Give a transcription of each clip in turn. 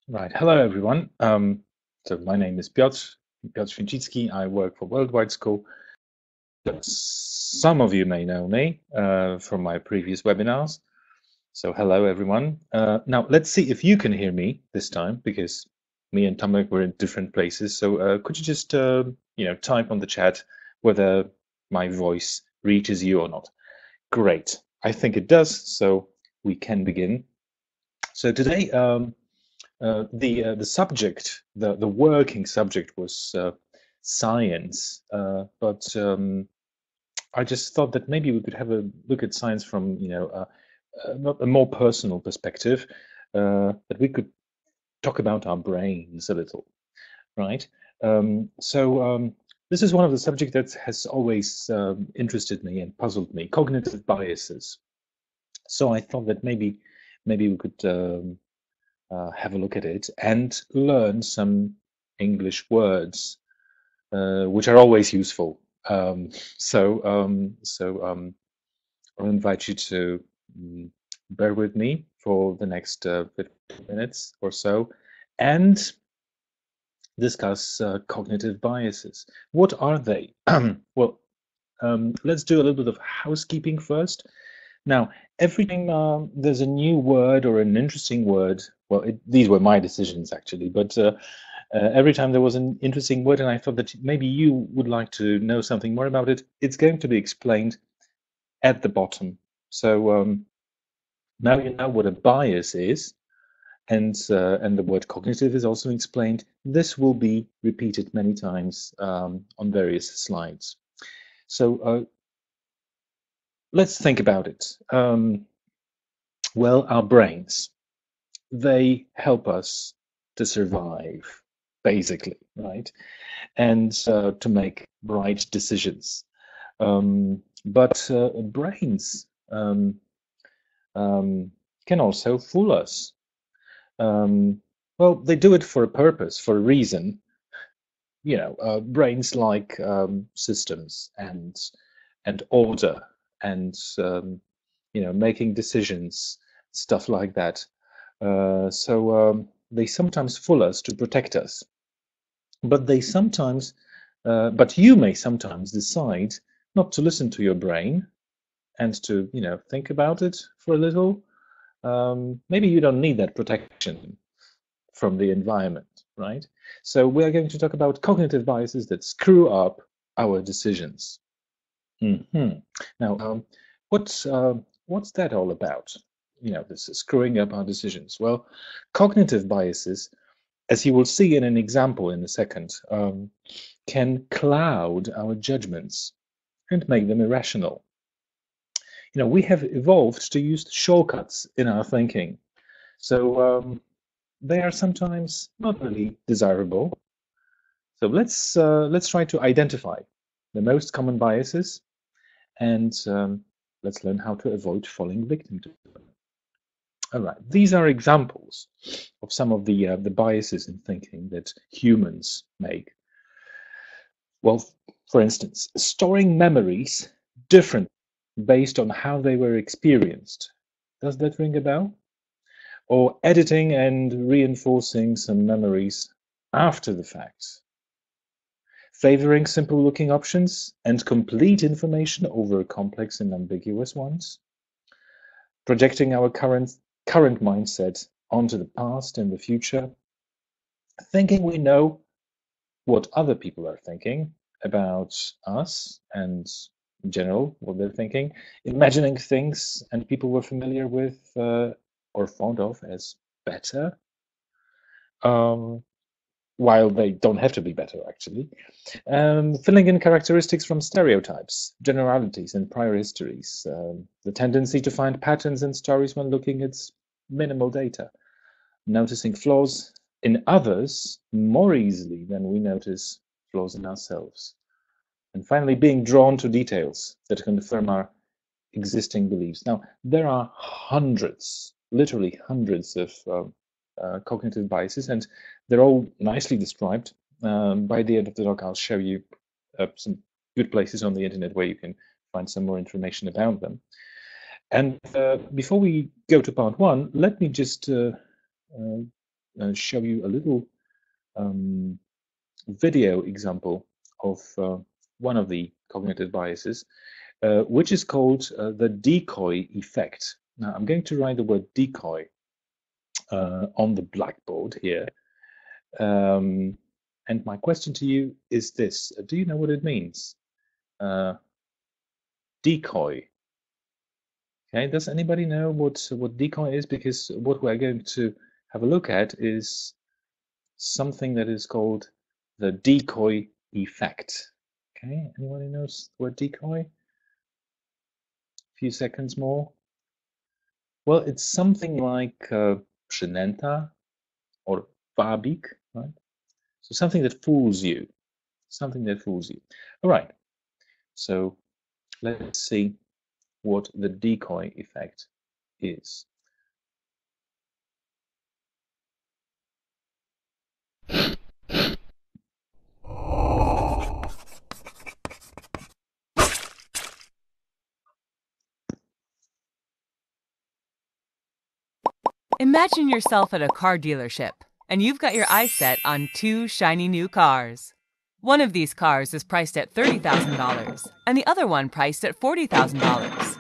Right. Hello, everyone. So my name is Piotr Święcicki. I work for Worldwide School. Some of you may know me from my previous webinars. So hello, everyone. Now, let's see if you can hear me this time, because me and Tomek were in different places. So could you just, type on the chat whether my voice reaches you or not? Great. I think it does, so we can begin. So today, the subject, the working subject was science, but I just thought that maybe we could have a look at science from not a more personal perspective, that we could talk about our brains a little, right? So this is one of the subjects that has always interested me and puzzled me: cognitive biases. So I thought that maybe we could have a look at it and learn some English words, which are always useful. I'll invite you to bear with me for the next 15 minutes or so and discuss cognitive biases. What are they? Well, let's do a little bit of housekeeping first. Now, every time there's a new word or an interesting word, well, these were my decisions actually, but every time there was an interesting word and I thought that maybe you would like to know something more about it, it's going to be explained at the bottom. So now you know what a bias is, and the word cognitive is also explained. This will be repeated many times on various slides. So let's think about it. Well, our brains, they help us to survive, basically, right? And to make right decisions. But brains can also fool us. Well, they do it for a purpose, for a reason. Brains like systems and order and making decisions, stuff like that. So they sometimes fool us to protect us, but you may sometimes decide not to listen to your brain and to think about it for a little. Maybe you don't need that protection from the environment, right? So we are going to talk about cognitive biases that screw up our decisions. Now, what's that all about? This is screwing up our decisions. Well, cognitive biases, as you will see in an example in a second, can cloud our judgments and make them irrational. We have evolved to use shortcuts in our thinking. So they are sometimes not really desirable. So let's try to identify the most common biases, and let's learn how to avoid falling victim to them. All right, these are examples of some of the biases in thinking that humans make. Well, for instance, storing memories different based on how they were experienced. Does that ring a bell? Or editing and reinforcing some memories after the fact. Favoring simple-looking options and complete information over complex and ambiguous ones. Projecting our current mindset onto the past and the future. Thinking we know what other people are thinking about us and in general what they're thinking. Imagining things and people we're familiar with or fond of as better. While they don't have to be better, actually. Filling in characteristics from stereotypes, generalities, and prior histories. The tendency to find patterns in stories when looking at minimal data. Noticing flaws in others more easily than we notice flaws in ourselves. And finally, being drawn to details that confirm our existing beliefs. Now, there are hundreds, literally hundreds of cognitive biases, and they're all nicely described. By the end of the talk, I'll show you some good places on the internet where you can find some more information about them. And before we go to part one, let me just show you a little video example of one of the cognitive biases, which is called the decoy effect. Now, I'm going to write the word decoy on the blackboard here. And my question to you is this. Do you know what it means? Decoy. Okay, does anybody know what decoy is? Because what we're going to have a look at is something that is called the decoy effect. Okay, anybody knows the word decoy? A few seconds more. Well, it's something like przynęta or wabik, right? So something that fools you, something that fools you. All right, so let's see what the decoy effect is. Imagine yourself at a car dealership, and you've got your eyes set on two shiny new cars. One of these cars is priced at $30,000, and the other one priced at $40,000.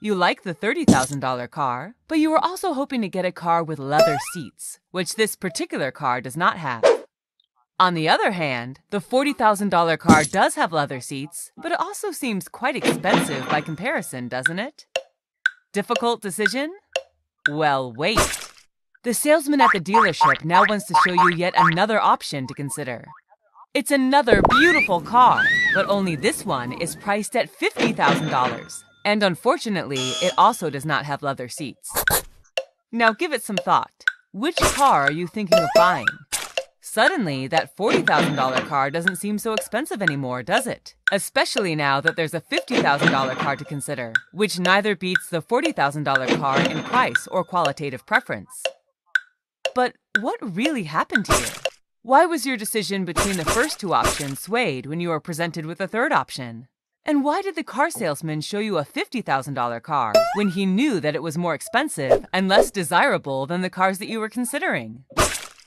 You like the $30,000 car, but you were also hoping to get a car with leather seats, which this particular car does not have. On the other hand, the $40,000 car does have leather seats, but it also seems quite expensive by comparison, doesn't it? Difficult decision? Well, wait. The salesman at the dealership now wants to show you yet another option to consider. It's another beautiful car, but only this one is priced at $50,000. And unfortunately, it also does not have leather seats. Now give it some thought. Which car are you thinking of buying? Suddenly, that $40,000 car doesn't seem so expensive anymore, does it? Especially now that there's a $50,000 car to consider, which neither beats the $40,000 car in price or qualitative preference. But what really happened here? Why was your decision between the first two options swayed when you were presented with a third option? And why did the car salesman show you a $50,000 car when he knew that it was more expensive and less desirable than the cars that you were considering?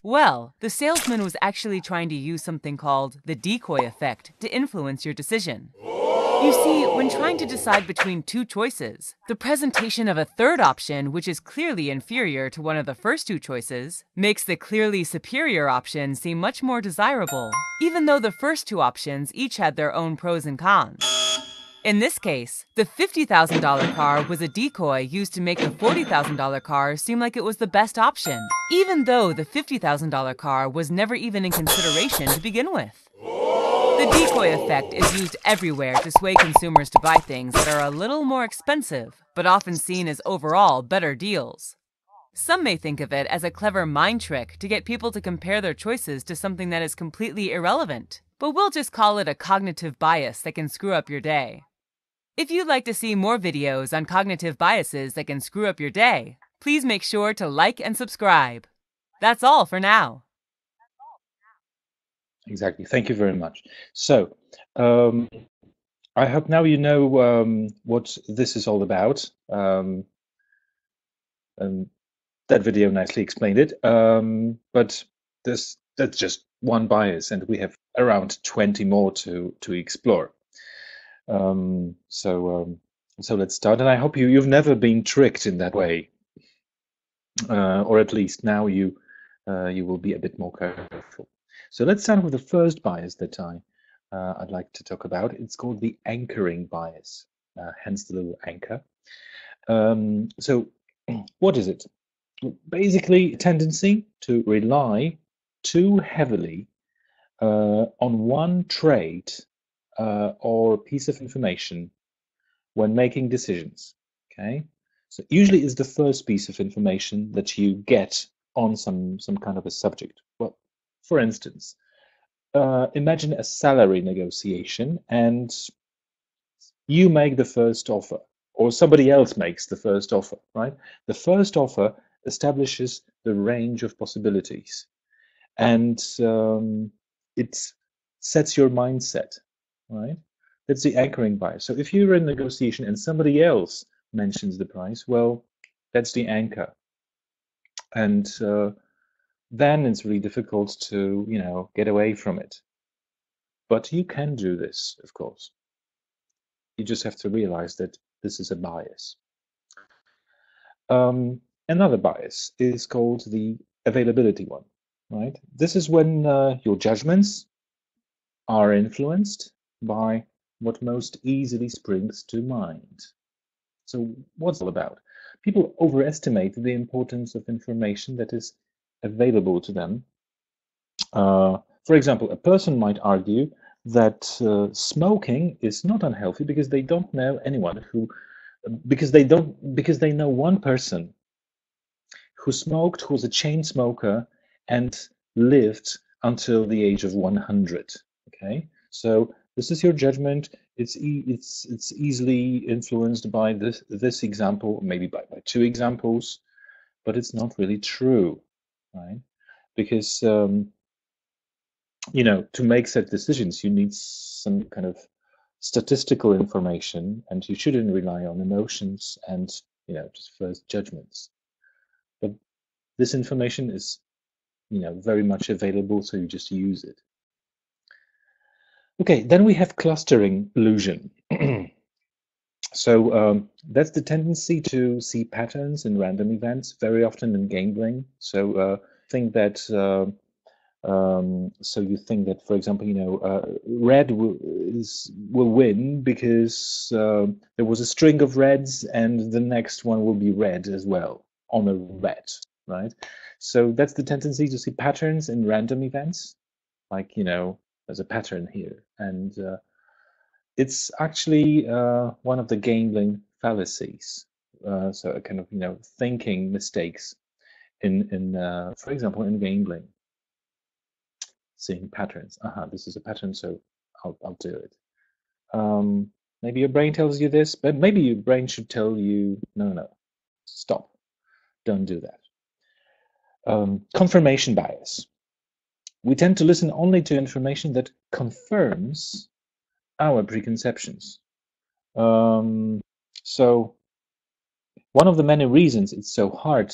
Well, the salesman was actually trying to use something called the decoy effect to influence your decision. You see, when trying to decide between two choices, the presentation of a third option, which is clearly inferior to one of the first two choices, makes the clearly superior option seem much more desirable, even though the first two options each had their own pros and cons. In this case, the $50,000 car was a decoy used to make the $40,000 car seem like it was the best option, even though the $50,000 car was never even in consideration to begin with. The decoy effect is used everywhere to sway consumers to buy things that are a little more expensive, but often seen as overall better deals. Some may think of it as a clever mind trick to get people to compare their choices to something that is completely irrelevant, but we'll just call it a cognitive bias that can screw up your day. If you'd like to see more videos on cognitive biases that can screw up your day, please make sure to like and subscribe. That's all for now. Exactly. Thank you very much. So, I hope now you know what this is all about. That video nicely explained it. But that's just one bias, and we have around 20 more to explore. So let's start. And I hope you've never been tricked in that way, or at least now you will be a bit more careful. So let's start with the first bias that I'd like to talk about. It's called the anchoring bias, hence the little anchor. So what is it? Basically, a tendency to rely too heavily on one trait or piece of information when making decisions. Okay, so usually it's the first piece of information that you get on some kind of a subject. Well, for instance, imagine a salary negotiation and you make the first offer, or somebody else makes the first offer, right? The first offer establishes the range of possibilities, and it sets your mindset, right? That's the anchoring bias. So if you're in negotiation and somebody else mentions the price, well, that's the anchor. And then it's really difficult to, get away from it. But you can do this, of course. You just have to realize that this is a bias. Another bias is called the availability one, right? This is when your judgments are influenced by what most easily springs to mind. So what's it all about? People overestimate the importance of information that is available to them. For example, a person might argue that smoking is not unhealthy because they don't know anyone who, because they know one person who smoked, who was a chain smoker and lived until the age of 100. Okay, so this is your judgment. It's easily influenced by this example, maybe by two examples, but it's not really true, right? Because to make such decisions, you need some kind of statistical information, and you shouldn't rely on emotions and just first judgments. But this information is very much available, so you just use it. Okay, then we have clustering illusion. So that's the tendency to see patterns in random events, very often in gambling. So you think that, for example, red will win because there was a string of reds, and the next one will be red as well on a red, right? So that's the tendency to see patterns in random events, like there's a pattern here, and it's actually one of the gambling fallacies. So a kind of thinking mistakes in for example, in gambling. Seeing patterns. This is a pattern, so I'll do it. Maybe your brain tells you this, but maybe your brain should tell you, no, stop, don't do that. Confirmation bias. We tend to listen only to information that confirms our preconceptions. So one of the many reasons it's so hard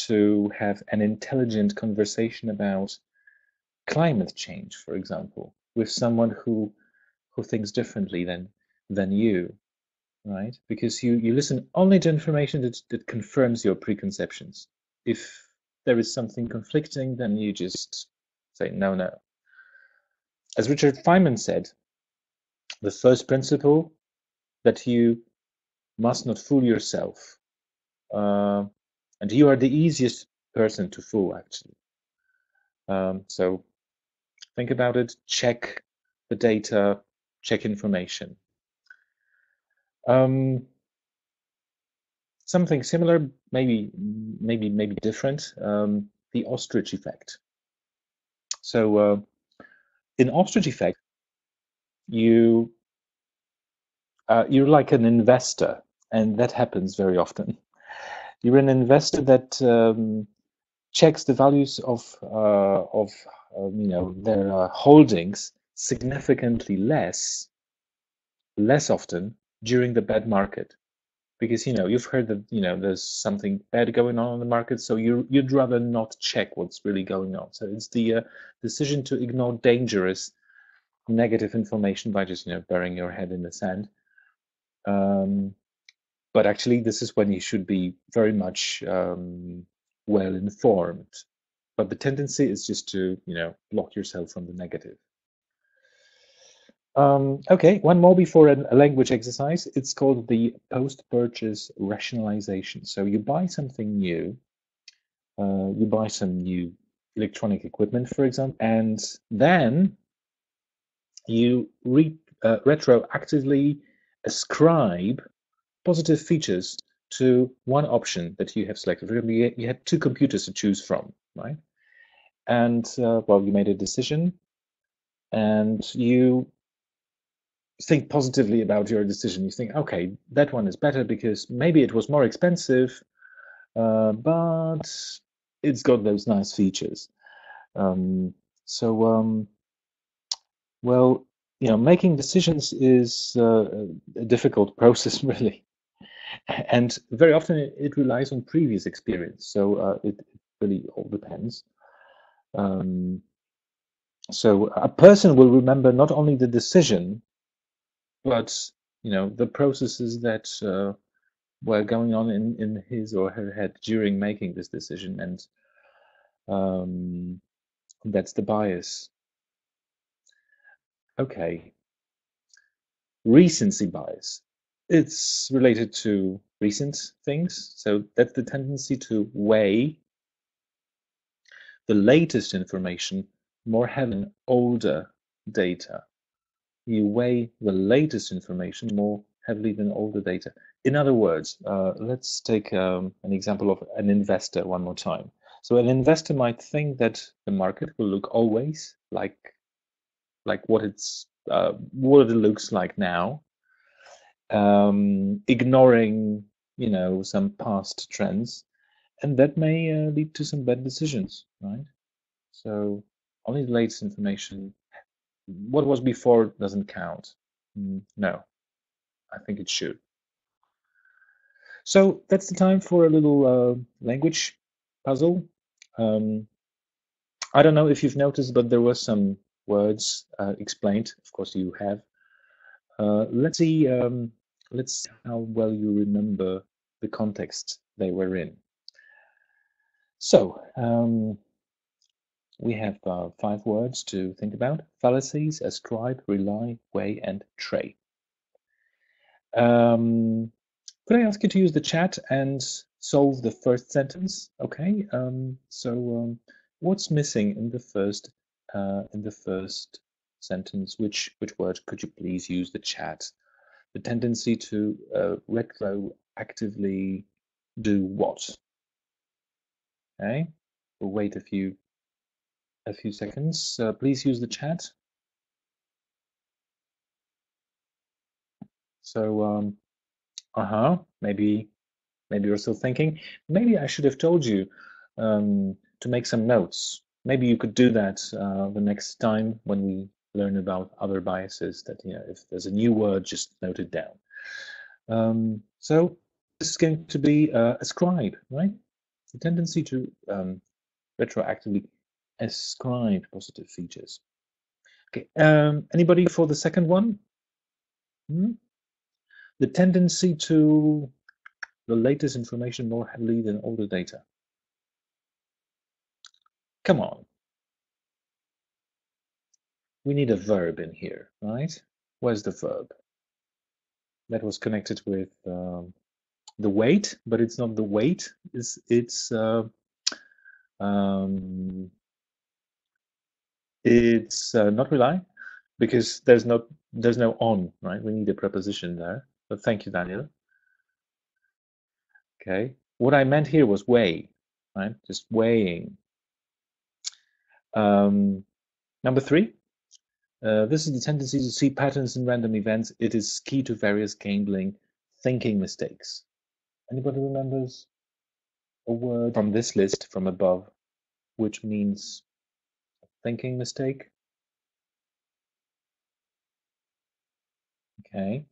to have an intelligent conversation about climate change, for example, with someone who thinks differently than you, right? Because you listen only to information that confirms your preconceptions. If there is something conflicting, then you just say no. As Richard Feynman said, the first principle that you must not fool yourself, and you are the easiest person to fool, actually. So think about it, check the data, check information. Something similar, maybe different, the ostrich effect. So in ostrich effect, you're like an investor, and that happens very often. You're an investor that checks the values of their holdings significantly less often during the bad market, because you've heard that there's something bad going on in the market, so you'd rather not check what's really going on. So it's the decision to ignore dangerous negative information by just burying your head in the sand. But actually, this is when you should be very much well informed. But the tendency is just to block yourself from the negative. Okay, one more before a language exercise. It's called the post-purchase rationalization. So you buy something new, you buy some new electronic equipment, for example, and then you retroactively ascribe positive features to one option that you have selected. For example, you had two computers to choose from, right? And well, you made a decision, and you think positively about your decision. You think, okay, that one is better because maybe it was more expensive, but it's got those nice features. Well, making decisions is a difficult process, really, and very often it relies on previous experience. So it really all depends. So a person will remember not only the decision, but the processes that were going on in his or her head during making this decision, and that's the bias. Okay, recency bias. It's related to recent things, so that's the tendency to weigh the latest information more heavily than older data. You weigh the latest information more heavily than older data. In other words, let's take an example of an investor one more time. So an investor might think that the market will look always like what it looks like now, ignoring some past trends, and that may lead to some bad decisions, right? So only the latest information. What was before doesn't count. No, I think it should. So that's the time for a little language puzzle. Um, I don't know if you've noticed, but there were some words explained. Of course, you have. Let's see. Let's see how well you remember the context they were in. So we have 5 words to think about: fallacies, ascribe, rely, weigh, and tray. Could I ask you to use the chat and solve the first sentence? Okay. So what's missing in the first sentence? Which word could you please use the chat? The tendency to retroactively do what? Okay. We'll wait a few seconds. Please use the chat. So maybe you're still thinking, maybe I should have told you to make some notes. Maybe you could do that the next time when we learn about other biases, that if there's a new word, just note it down. So this is going to be ascribe, right? The tendency to retroactively ascribe positive features. Okay. Anybody for the second one? The tendency to the latest information more heavily than older data. Come on. We need a verb in here, right? Where's the verb? That was connected with the weight, but it's not the weight. It's not rely, because there's no on, right? We need a preposition there. But thank you, Daniel. Okay. What I meant here was weigh, right? Just weighing. Number 3. This is the tendency to see patterns in random events. It is key to various gambling thinking mistakes. Anybody remembers a word from this list from above which means thinking mistake? Okay.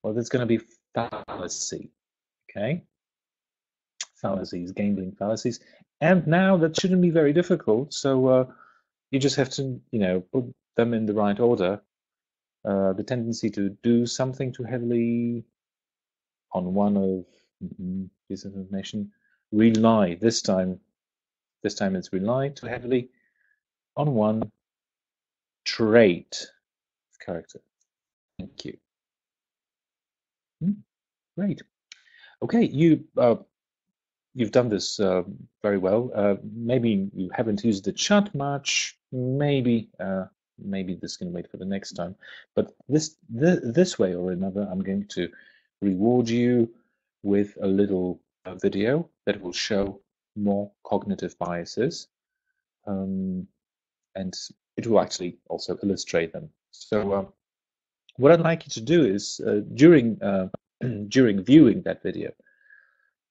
Well, there's going to be fallacy. Okay. Fallacies, gambling fallacies. And now that shouldn't be very difficult. So you just have to, put them in the right order. The tendency to do something too heavily on one of piece of information. Rely. This time it's rely too heavily on one trait of character. Thank you. Great. Okay, you've done this very well. Maybe you haven't used the chat much. Maybe this can wait for the next time. But this way or another, I'm going to reward you with a little video that will show more cognitive biases, and it will actually also illustrate them. So what I'd like you to do is during during viewing that video,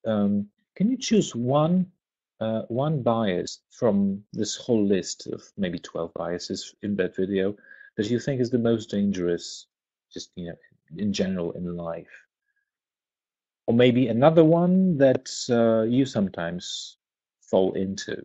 can you choose one bias from this whole list of maybe 12 biases in that video that you think is the most dangerous, just in general in life? Or maybe another one that you sometimes fall into.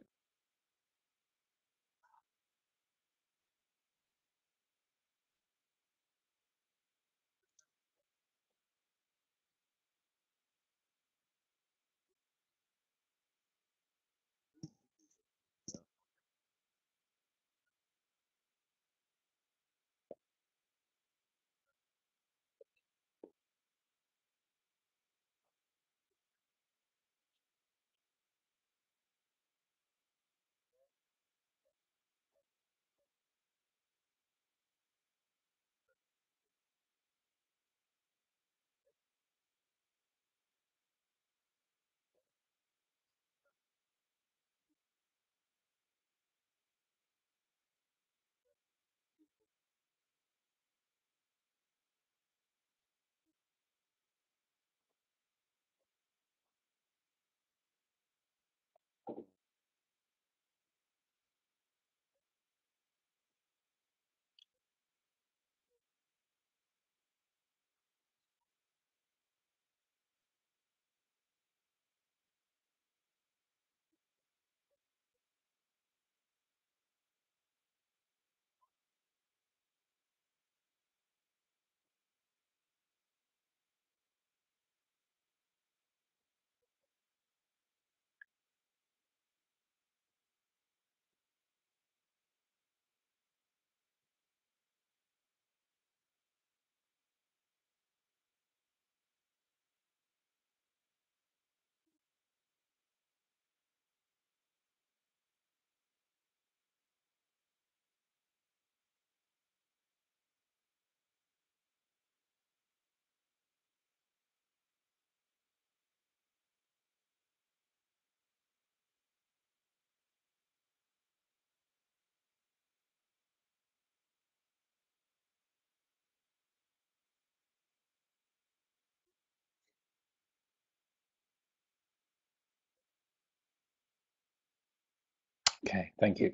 Okay, thank you.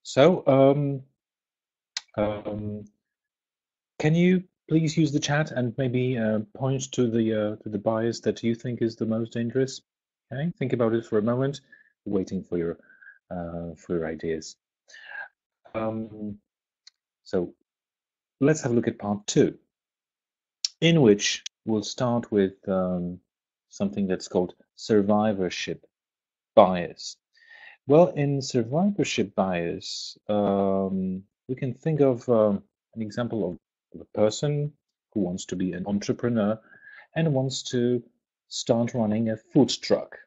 So, um, can you please use the chat and maybe point to the bias that you think is the most dangerous? Okay, think about it for a moment, waiting for your ideas. So let's have a look at part two, in which we'll start with something that's called survivorship bias. Well, in survivorship bias, we can think of an example of a person who wants to be an entrepreneur and wants to start running a food truck.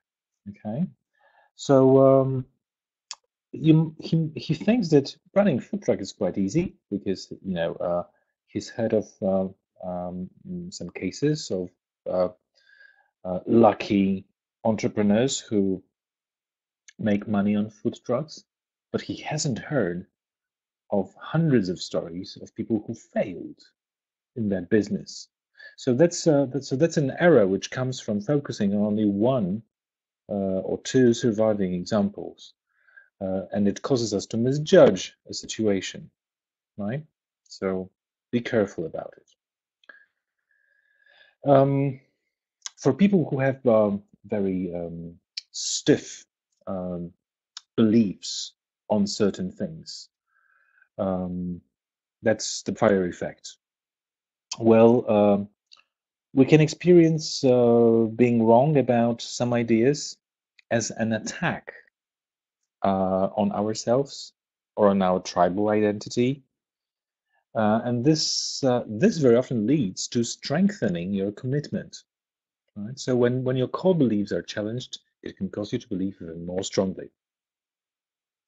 Okay, so he thinks that running a food truck is quite easy because he's heard of some cases of uh, lucky entrepreneurs who make money on food trucks, but he hasn't heard of hundreds of stories of people who failed in that business. So that's an error which comes from focusing on only one or two surviving examples, and it causes us to misjudge a situation, right? So be careful about it. For people who have very stiff um, beliefs on certain things, that's the fire effect. Well, we can experience being wrong about some ideas as an attack on ourselves or on our tribal identity. And this very often leads to strengthening your commitment. Right? So when your core beliefs are challenged, it can cause you to believe even more strongly.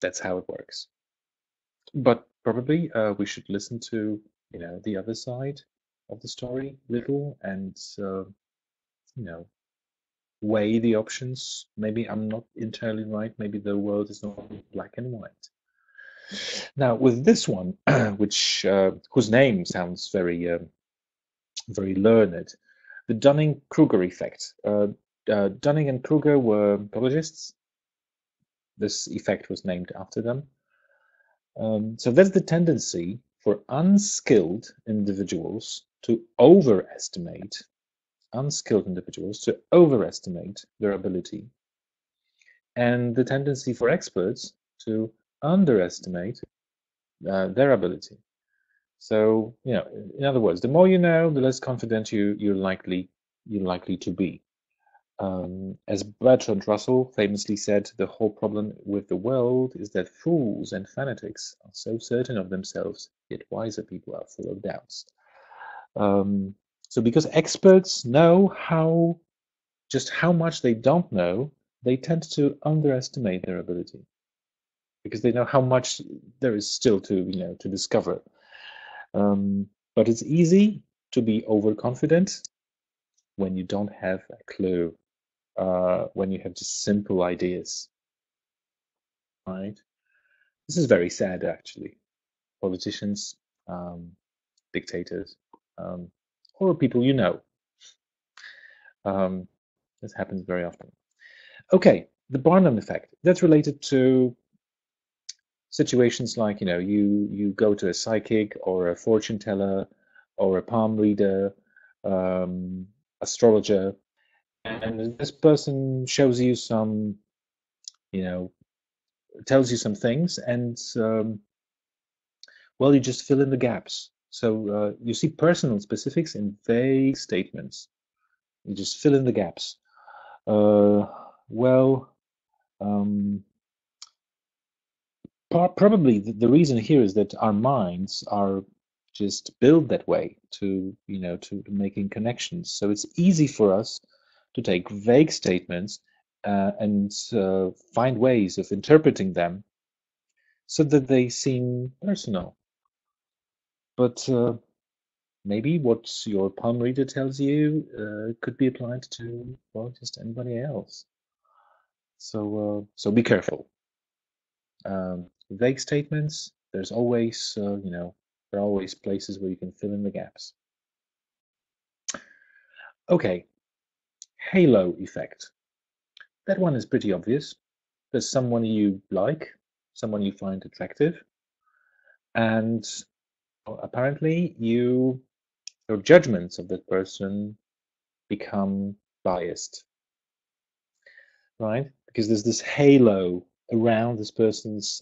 That's how it works. But probably we should listen to the other side of the story little and weigh the options. Maybe I'm not entirely right. Maybe the world is not black and white. Now, with this one, which whose name sounds very learned, the Dunning-Kruger effect. Dunning and Kruger were biologists. This effect was named after them. So that's the tendency for unskilled individuals to overestimate unskilled individuals to overestimate their ability, and the tendency for experts to underestimate their ability. So, in other words, the more you know, the less confident you're likely to be. As Bertrand Russell famously said, the whole problem with the world is that fools and fanatics are so certain of themselves, yet wiser people are full of doubts. So because experts know just how much they don't know, they tend to underestimate their ability because they know how much there is still to discover. But it's easy to be overconfident when you don't have a clue, when you have just simple ideas, right? This is very sad, actually. Politicians, dictators, or people you know. Um, this happens very often. Okay, the Barnum effect. That's related to situations like, you go to a psychic or a fortune teller or a palm reader, astrologer, and this person shows you some, tells you some things, and well, you just fill in the gaps. So you see personal specifics in vague statements. You just fill in the gaps. Well, um, probably the reason here is that our minds are just built that way to making connections. So it's easy for us to take vague statements and find ways of interpreting them so that they seem personal. But maybe what your palm reader tells you could be applied to, well, just anybody else. So be careful. Vague statements, there are always places where you can fill in the gaps. Okay, halo effect. That one is pretty obvious. There's someone you like, someone you find attractive, and apparently your judgments of that person become biased, right? Because there's this halo around this person's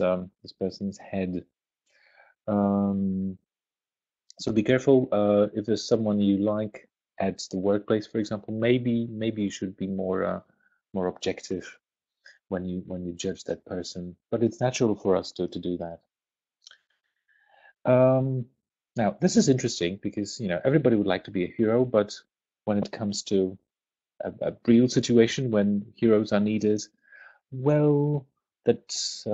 head. So be careful if there's someone you like at the workplace, for example. Maybe you should be more objective when you judge that person. But it's natural for us to do that. Now this is interesting because everybody would like to be a hero, but when it comes to a real situation when heroes are needed, well, that's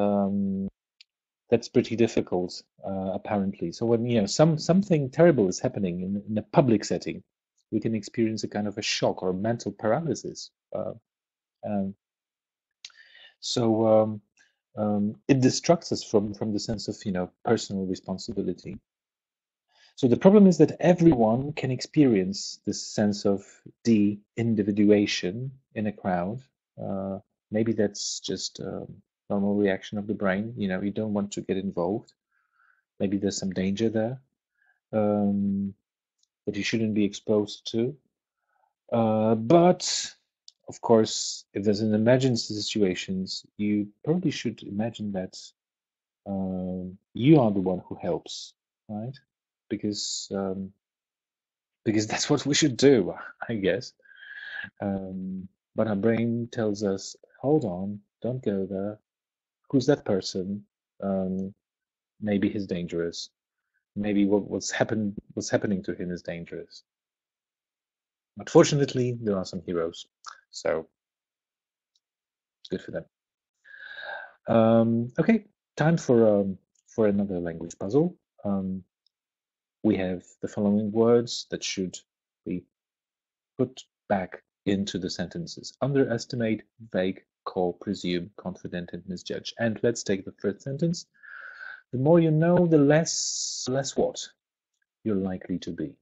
pretty difficult, apparently. So when something terrible is happening in a public setting, we can experience a kind of a shock or a mental paralysis. Um, so it distracts us from the sense of personal responsibility. So the problem is that everyone can experience this sense of de-individuation in a crowd. Uh, Maybe that's just a normal reaction of the brain. You don't want to get involved. Maybe there's some danger there that you shouldn't be exposed to. But of course, if there's an emergency situations, you probably should imagine that you are the one who helps, right? Because that's what we should do, I guess. But our brain tells us, hold on, don't go there. Who's that person? Maybe he's dangerous. Maybe what's happening to him is dangerous. Unfortunately, there are some heroes, so good for them. Okay, time for another language puzzle. We have the following words that should be put back into the sentences. Underestimate, vague, call, presume, confident, and misjudge. And let's take the first sentence. The more you know, the less what you're likely to be.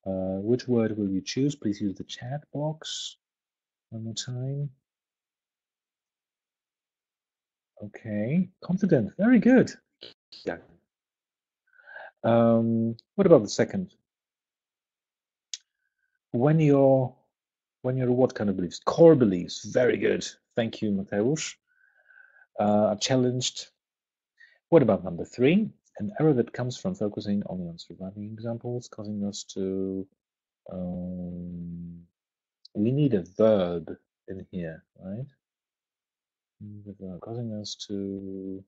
Which word will you choose? Please use the chat box one more time. Okay, confident. Very good. Yeah. What about the second? when you're what kind of beliefs? Core beliefs. Very good. Thank you, Mateusz. Challenged. What about number 3? An error that comes from focusing only on surviving examples, causing us to. We need a verb in here, right? The verb causing us to.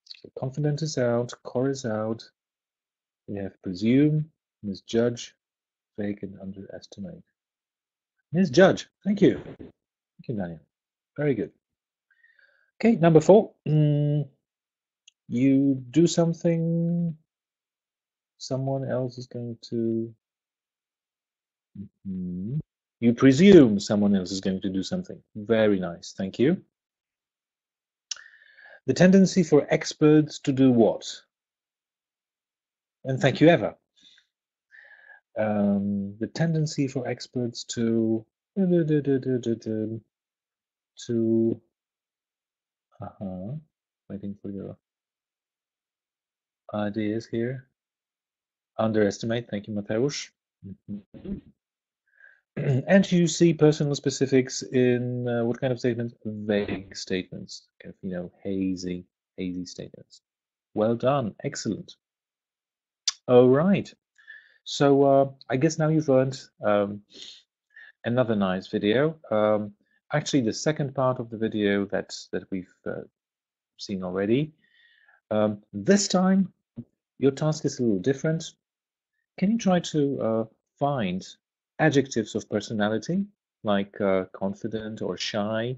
So confident is out, core is out. We have presume, misjudge, fake, and underestimate. Misjudge. Thank you. Thank you, Daniel. Very good. Okay, number 4. You do something, someone else is going to. You presume someone else is going to do something. Very nice. Thank you. The tendency for experts to do what? And thank you, Eva. The tendency for experts to waiting for your ideas here. Underestimate. Thank you, Mateusz. And you see personal specifics in what kind of statements? Vague statements, kind of, hazy statements. Well done. Excellent. All right. So I guess now you've learned another nice video. Actually, the second part of the video that we've seen already. This time, your task is a little different. Can you try to find adjectives of personality, like confident or shy,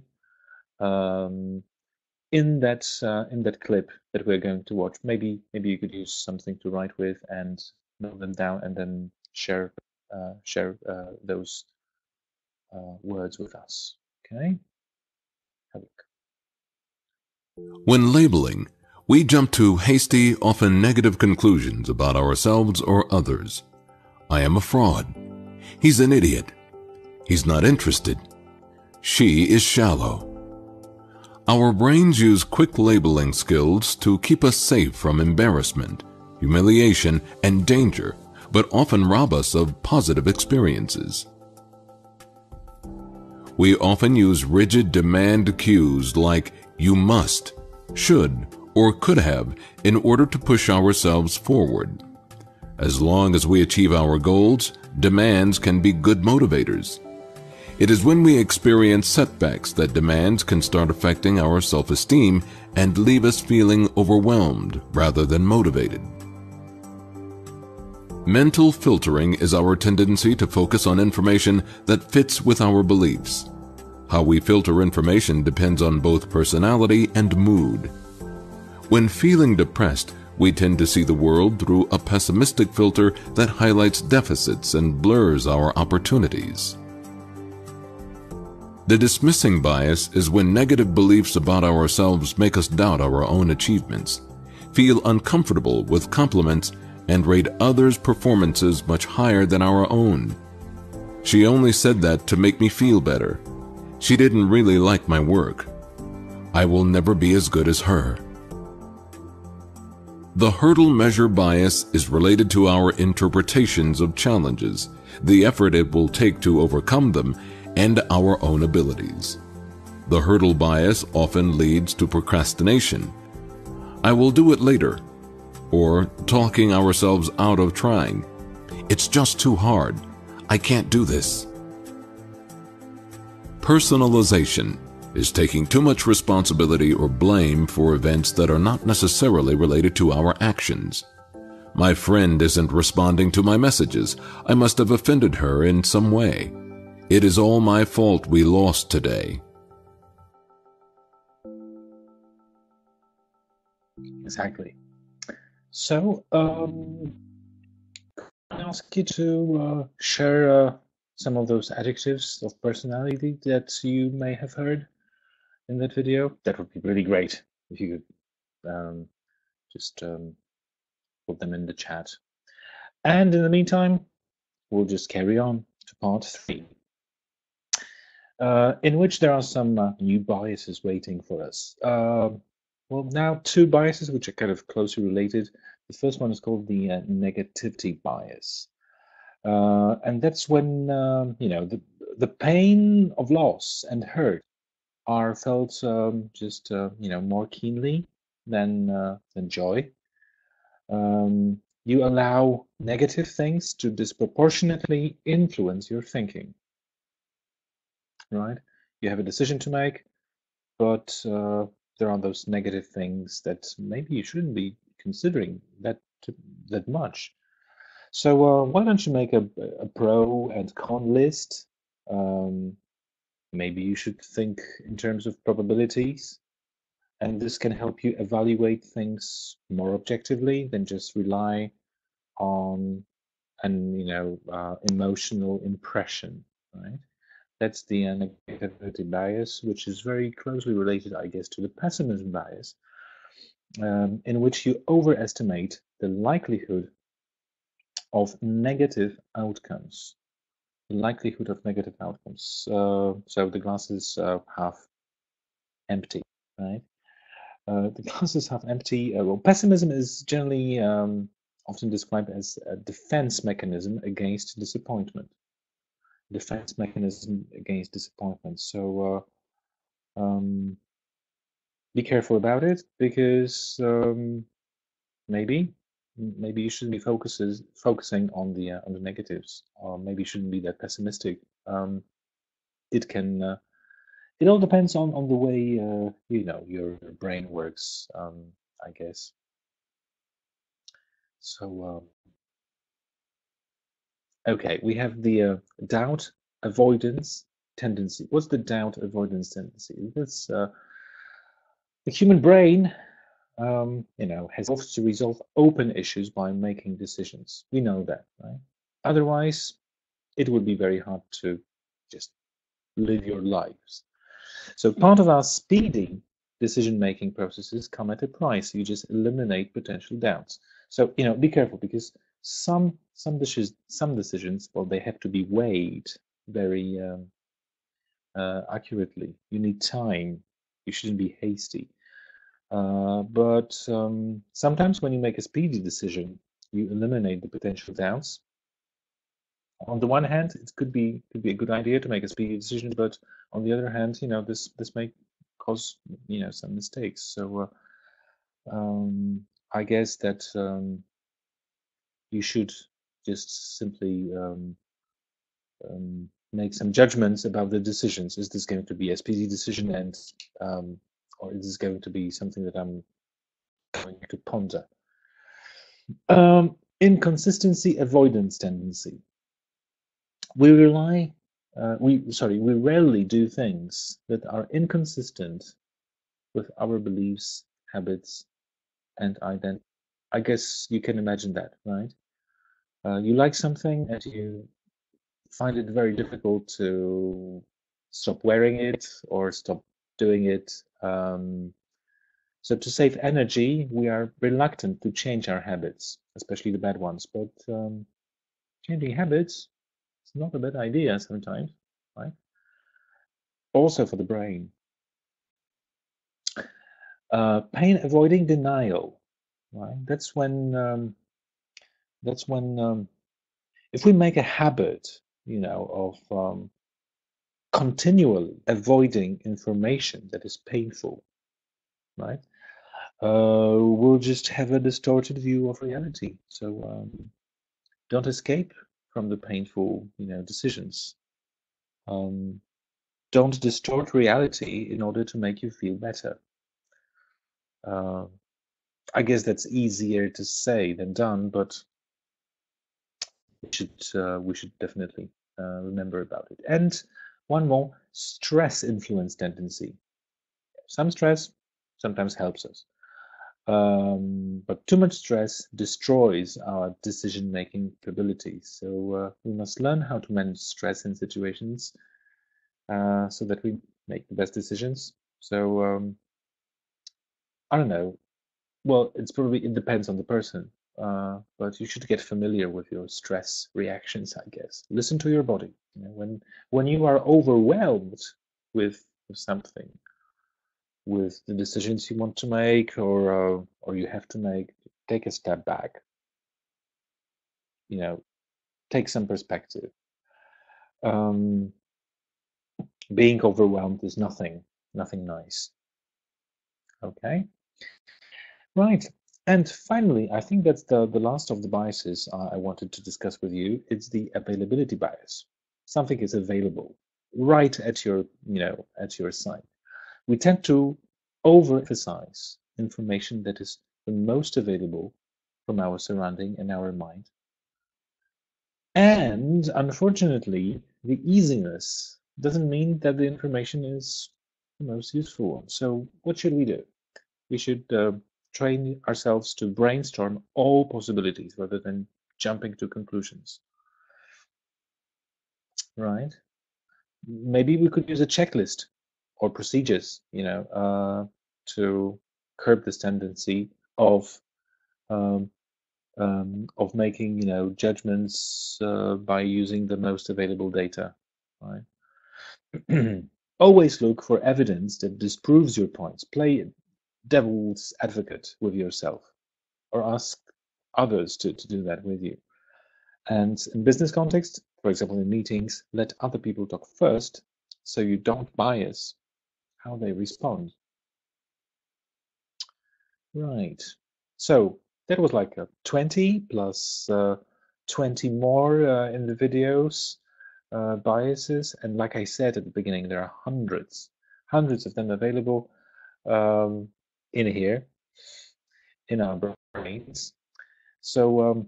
in that clip that we're going to watch? Maybe you could use something to write with and note them down, and then share those words with us. Okay. Have a look. When labeling, we jump to hasty, often negative conclusions about ourselves or others. I am a fraud. He's an idiot. He's not interested. She is shallow. Our brains use quick labeling skills to keep us safe from embarrassment, humiliation, and danger, but often rob us of positive experiences. We often use rigid demand cues like you must, should, or could have in order to push ourselves forward. As long as we achieve our goals, demands can be good motivators. It is when we experience setbacks that demands can start affecting our self-esteem and leave us feeling overwhelmed rather than motivated. Mental filtering is our tendency to focus on information that fits with our beliefs. How we filter information depends on both personality and mood. When feeling depressed, we tend to see the world through a pessimistic filter that highlights deficits and blurs our opportunities. The dismissing bias is when negative beliefs about ourselves make us doubt our own achievements, feel uncomfortable with compliments, and rate others' performances much higher than our own. She only said that to make me feel better. She didn't really like my work. I will never be as good as her. The hurdle measure bias is related to our interpretations of challenges, the effort it will take to overcome them, and our own abilities. The hurdle bias often leads to procrastination. I will do it later, or talking ourselves out of trying. It's just too hard. I can't do this. Personalization is taking too much responsibility or blame for events that are not necessarily related to our actions. My friend isn't responding to my messages. I must have offended her in some way. It is all my fault we lost today. Exactly. So, I ask you to share some of those adjectives of personality that you may have heard in that video. That would be really great if you could just put them in the chat. And in the meantime, we'll just carry on to part 3, in which there are some new biases waiting for us. Well, now 2 biases which are kind of closely related. The first one is called the negativity bias. And that's when the pain of loss and hurt are felt just more keenly than joy. You allow negative things to disproportionately influence your thinking, right? You have a decision to make, but there are those negative things that maybe you shouldn't be considering that much. So why don't you make a pro and con list? Um, Maybe you should think in terms of probabilities, and this can help you evaluate things more objectively than just rely on an emotional impression, right? That's the negativity bias, which is very closely related, I guess, to the pessimism bias, in which you overestimate the likelihood of negative outcomes. The likelihood of negative outcomes. So the glass is half empty, right? The glass is half empty. Well, pessimism is generally often described as a defense mechanism against disappointment. Defense mechanism against disappointment. So be careful about it, because maybe you shouldn't be focusing on the negatives, or maybe you shouldn't be that pessimistic. It can it all depends on the way your brain works, I guess. So okay, we have the doubt avoidance tendency. What's the doubt avoidance tendency? That's the human brain, has evolved to resolve open issues by making decisions. We know that, right? Otherwise, it would be very hard to just live your lives. So part of our speedy decision-making processes come at a price. You just eliminate potential doubts. So be careful, because some decisions, well, they have to be weighed very accurately. You need time. You shouldn't be hasty. But sometimes when you make a speedy decision, you eliminate the potential doubts. On the one hand, it could be a good idea to make a speedy decision, but on the other hand, this may cause some mistakes. So I guess that you should just simply make some judgments about the decisions. Is this going to be a speedy decision, and or is this going to be something that I'm going to ponder? Inconsistency avoidance tendency. We rarely do things that are inconsistent with our beliefs, habits, and identity. I guess you can imagine that, right? You like something and you find it very difficult to stop wearing it or stop doing it. So to save energy, we are reluctant to change our habits, especially the bad ones. But changing habits is not a bad idea sometimes, right? Also for the brain. Pain avoiding denial, right? That's when if we make a habit, of continually avoiding information that is painful, right? We'll just have a distorted view of reality. So don't escape from the painful, decisions. Don't distort reality in order to make you feel better. I guess that's easier to say than done, but we should definitely remember about it. And one more, stress influence tendency. Some stress sometimes helps us, but too much stress destroys our decision-making abilities. So we must learn how to manage stress in situations so that we make the best decisions. So I don't know. Well, it depends on the person, but you should get familiar with your stress reactions, I guess. Listen to your body. When you are overwhelmed with something, with the decisions you want to make or you have to make, take a step back, take some perspective. Being overwhelmed is nothing nice. Okay, right. And finally, I think that's the last of the biases I wanted to discuss with you. It's the availability bias. Something is available right at your, at your side. We tend to overemphasize information that is the most available from our surrounding and our mind. And unfortunately, the easiness doesn't mean that the information is the most useful one. So what should we do? We should train ourselves to brainstorm all possibilities rather than jumping to conclusions, right? Maybe we could use a checklist or procedures, to curb this tendency of making, judgments by using the most available data, right? Always look for evidence that disproves your points. Play devil's advocate with yourself, or ask others to do that with you. And in business context, for example, in meetings, let other people talk first so you don't bias how they respond. Right. So that was like a 20 plus 20 more in the videos, biases. And like I said at the beginning, there are hundreds of them available in here, in our brains. So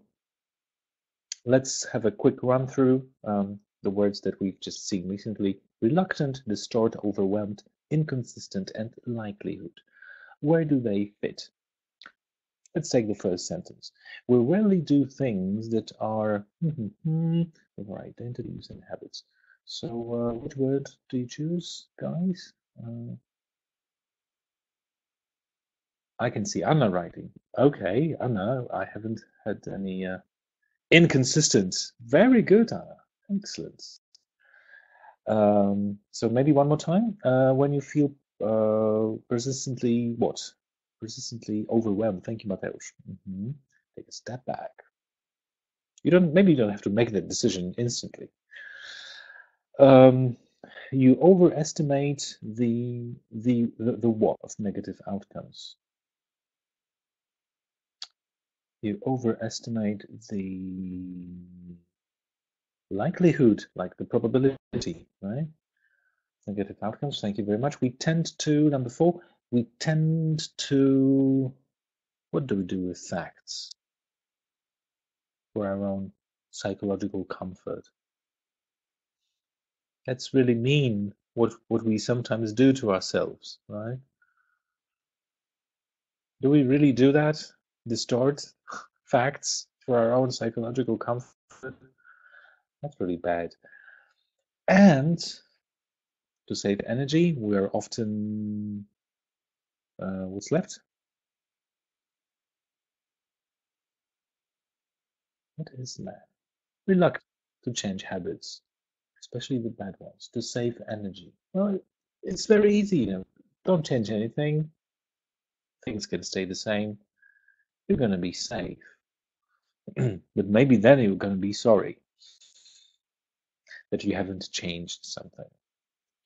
let's have a quick run through the words that we've just seen recently. Reluctant, distort, overwhelmed, inconsistent, and likelihood. Where do they fit? Let's take the first sentence. We rarely do things that are of our identities and habits. So which word do you choose, guys? I can see Anna writing. Okay, Anna, I haven't had any inconsistent. Very good, Anna. Excellent. So maybe one more time. When you feel persistently what? Persistently overwhelmed. Thank you, Mateusz. Take a step back. Maybe you don't have to make that decision instantly. You overestimate the what of negative outcomes. You overestimate the likelihood, like the probability, right? Negative outcomes. Thank you very much. We tend to, number 4, we tend to, what do we do with facts? For our own psychological comfort. That's really mean what we sometimes do to ourselves, right? Do we really do that? Distort facts for our own psychological comfort? That's really bad. And to save energy, we're often, what's left? What is that? Reluctant to change habits, especially the bad ones, to save energy. Well, it's very easy, Don't change anything. Things can stay the same. You're going to be safe. But maybe then you're going to be sorry that you haven't changed something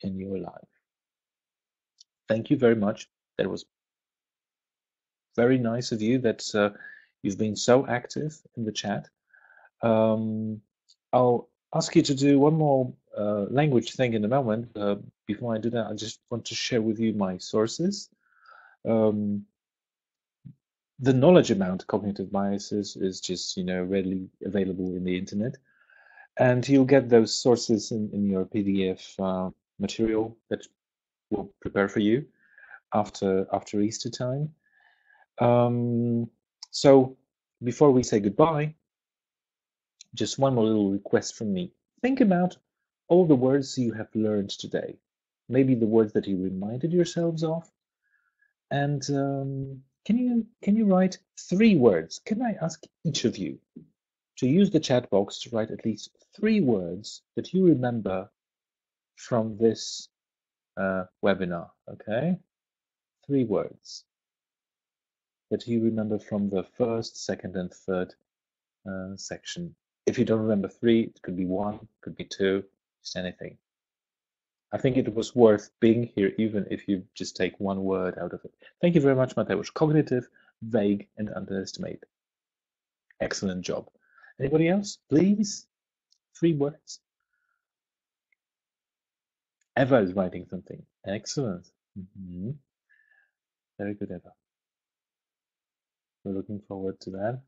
in your life. Thank you very much. That was very nice of you that you've been so active in the chat. I'll ask you to do one more language thing in a moment. Before I do that, I just want to share with you my sources. The knowledge amount cognitive biases is just, readily available in the internet. And you'll get those sources in your PDF material that we'll prepare for you after Easter time. So before we say goodbye, just one more little request from me. Think about all the words you have learned today. Maybe the words that you reminded yourselves of. And can you write 3 words? Can I ask each of you to use the chat box to write at least 3 words that you remember from this webinar? Okay, 3 words. that you remember from the first, second, and third section. If you don't remember three, it could be one, could be two, just anything. I think it was worth being here, even if you just take one word out of it. Thank you very much, Mateusz. Cognitive, vague, and underestimate. Excellent job. Anybody else? Please? 3 words. Eva is writing something. Excellent. Very good, Eva. We're looking forward to that.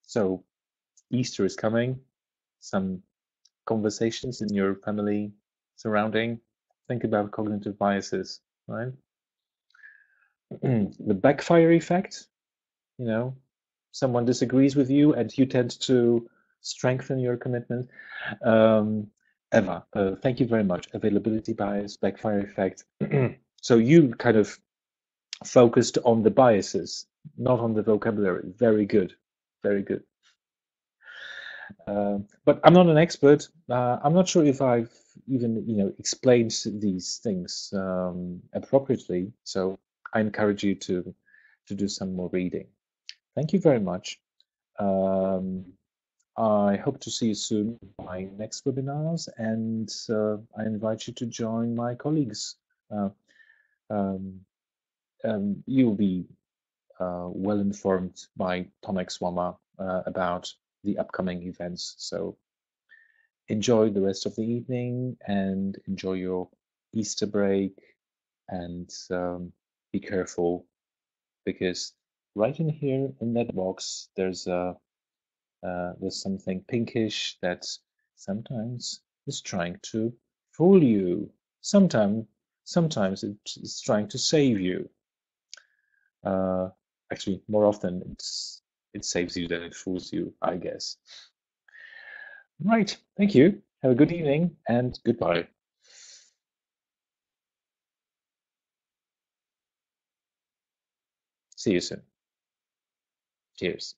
So, Easter is coming. Some conversations in your family surrounding. Think about cognitive biases, right? The backfire effect, you know, someone disagrees with you and you tend to strengthen your commitment. Eva, thank you very much. Availability bias, backfire effect. So you kind of focused on the biases, not on the vocabulary. Very good. Very good. But I'm not an expert. I'm not sure if I've even, explained these things appropriately. So I encourage you to do some more reading. Thank you very much. I hope to see you soon in my next webinars, and I invite you to join my colleagues. You'll be well informed by Tomek Swama about the upcoming events. So enjoy the rest of the evening and enjoy your Easter break, and be careful, because right in here in that box there's something pinkish that sometimes is trying to fool you. Sometimes it's trying to save you. Actually, more often it saves you than it fools you, I guess. Right. Thank you. Have a good evening and goodbye. See you soon. Cheers.